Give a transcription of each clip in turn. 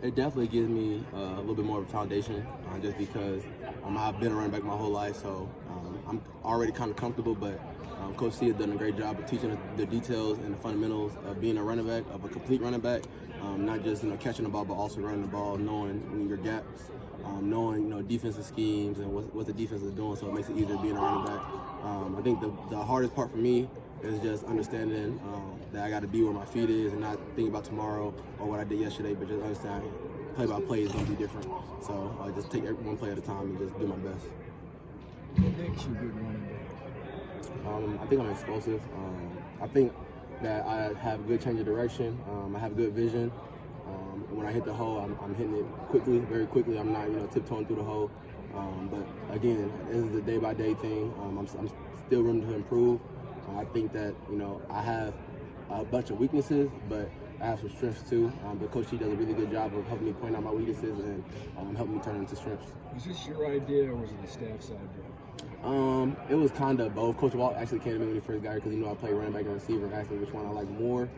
It definitely gives me a little bit more of a foundation, just because I've been a running back my whole life, so I'm already kind of comfortable. But Coach C has done a great job of teaching us the details and the fundamentals of being a running back, of a complete running back, not just catching the ball, but also running the ball, knowing your gaps, knowing defensive schemes and what the defense is doing, so it makes it easier being a running back. I think the hardest part for me is just understanding that I got to be where my feet is and not think about tomorrow or what I did yesterday, but just understand play by play is going to be different. So I just take one play at a time and just do my best. What makes you a good running back? I think I'm explosive. I think that I have good change of direction. I have good vision. When I hit the hole, I'm hitting it quickly, very quickly. I'm not tiptoeing through the hole. But again, this is a day-by-day thing. I'm still room to improve. I think that I have a bunch of weaknesses, but I have some strengths too. But Coach T does a really good job of helping me point out my weaknesses and helping me turn into strengths. Was this your idea or was it the staff's idea? It was kind of both. Coach Walt actually came to me when he first got here because I played running back and receiver, and asked me which one I like more.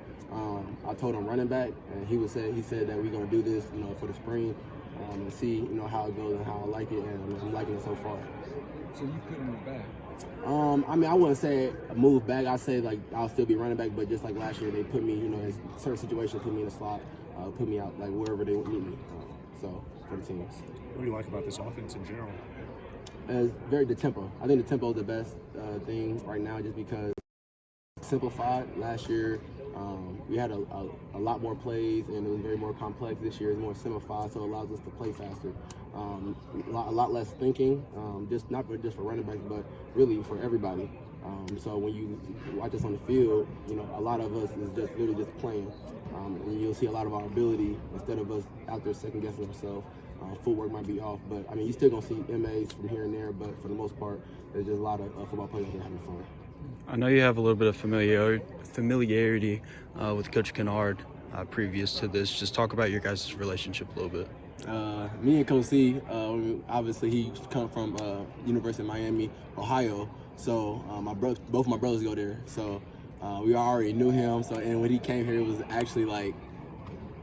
I told him running back, and he said that we're gonna do this, for the spring, and see, how it goes and how I like it, and I'm liking it so far. So you couldn't move back? I wouldn't say move back. I'd say I'll still be running back, but just like last year, they put me, in certain situations, put me in a slot, put me out wherever they would need me. So for the team. What do you like about this offense in general? It's the tempo. I think the tempo is the best thing right now, just because it's simplified. Last year, we had a lot more plays, and it was very more complex. This year is more simplified, so it allows us to play faster. A lot less thinking, not just for running backs, but really for everybody. So when you watch us on the field, a lot of us is just literally just playing, and you'll see a lot of our ability instead of us out there second guessing ourselves. Footwork might be off, but you still gonna see MAs from here and there. But for the most part, there's just a lot of football players that are having fun. I know you have a little bit of familiarity with Coach Kennard previous to this. Just talk about your guys' relationship a little bit. Me and Coach C, obviously he come from University of Miami, Ohio. So both my brothers go there. So we already knew him. So and when he came here, it was actually like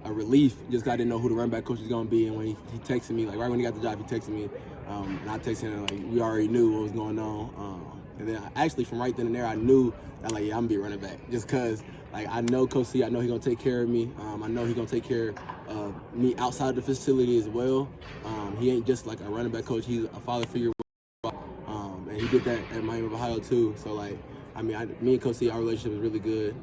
a relief, just 'cause I didn't know who the running back coach was gonna be. And when he texted me, right when he got the job, he texted me, and I texted him we already knew what was going on. And then actually from right then and there, I knew that I'm gonna be a running back, just 'cause I know Coach C, I know he's gonna take care of me. I know he's gonna take care of me outside the facility as well. He ain't just like a running back coach; he's a father figure. And he did that at Miami of Ohio too. So me and Coach C, our relationship is really good.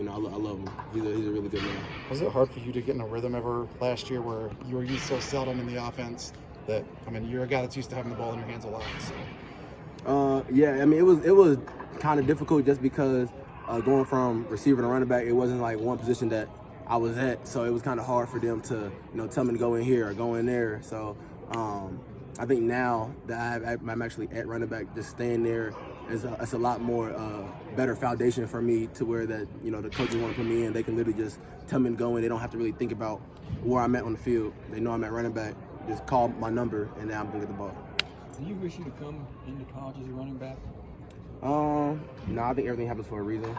I love him. He's a really good man. Was it hard for you to get in a rhythm ever last year where you were used so seldom in the offense that, you're a guy that's used to having the ball in your hands a lot? So. Yeah, it was kind of difficult just because going from receiver to running back, it wasn't one position that I was at. So it was kind of hard for them to, tell me to go in here or go in there. So I think now that I'm actually at running back, just staying there it's a lot more better foundation for me, to where that the coaches want to put me in, they can literally just tell me to go in. They don't have to really think about where I'm at on the field. They know I'm at running back. Just call my number and then I'm gonna get the ball. Do you wish you to come into college as a running back? No, I think everything happens for a reason.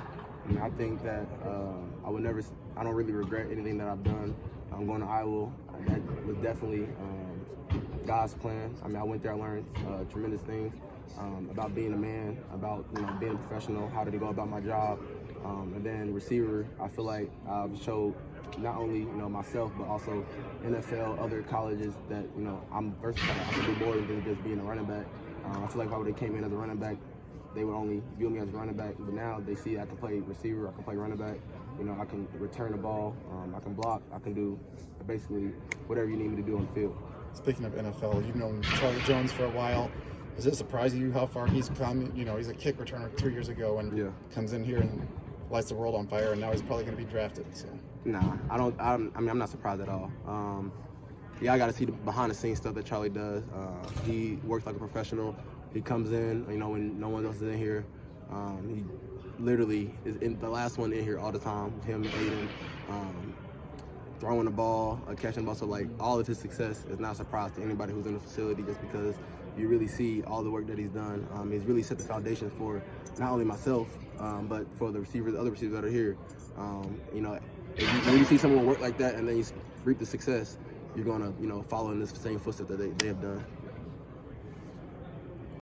I think that I don't really regret anything that I've done. I'm going to Iowa. That was definitely God's plan. I went there, I learned tremendous things about being a man, about being a professional, how to go about my job, and then receiver. I feel like I've showed not only myself, but also NFL, other colleges that I'm versatile. I can do more than just being a running back. I feel like if I would have came in as a running back, they would only view me as a running back. But now they see I can play receiver, I can play running back. I can return the ball, I can block, I can do basically whatever you need me to do on the field. Speaking of NFL, you've known Charlie Jones for a while. Does it surprise you how far he's come? He's a kick returner 2 years ago and comes in here and lights the world on fire, and now he's probably going to be drafted. So. Nah, I don't. I'm not surprised at all. I got to see the behind-the-scenes stuff that Charlie does. He works like a professional. He comes in, when no one else is in here. He literally is the last one in here all the time. Him and Aiden, throwing the ball, catching the ball. So all of his success is not a surprise to anybody who's in the facility, just because you really see all the work that he's done. He's really set the foundation for not only myself, but for the receivers, the other receivers that are here. When you see someone work like that and then you reap the success, you're gonna follow in the same footsteps that they have done.